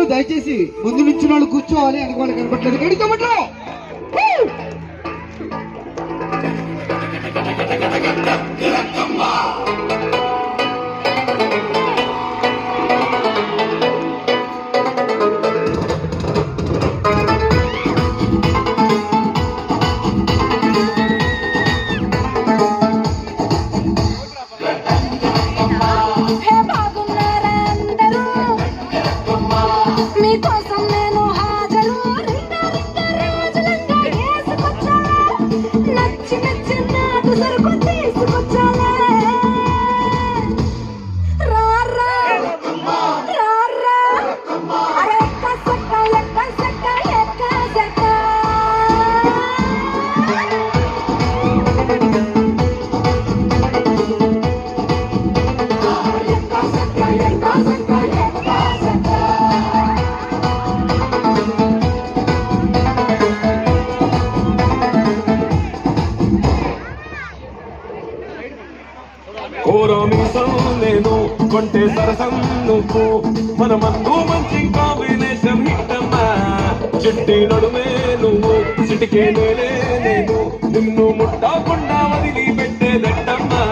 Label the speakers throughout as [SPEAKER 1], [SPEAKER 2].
[SPEAKER 1] వాళ్ళు దయచేసి ముందు నుంచి వాళ్ళు కూర్చోవాలి అని వాళ్ళు కనపట్లేదు. గడికమట్లో
[SPEAKER 2] నేను కొంటే సరసం నువ్వు మనమందు మంచి కాంబినేషన్ హిట్టమ్మా. చిట్టి నడుమే నువ్వు సిటికే నేలే నేను నిన్ను ముట్టకుండా వదిలి పెట్టేదట్టమ్మా.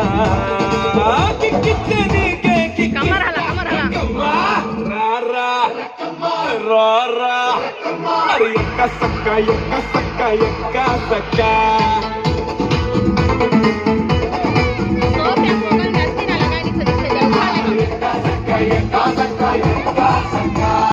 [SPEAKER 2] కిక్కిచ్చే నీకే రారా ఎక్క సక్క ఎక్క సక్క ఎక్క సక్క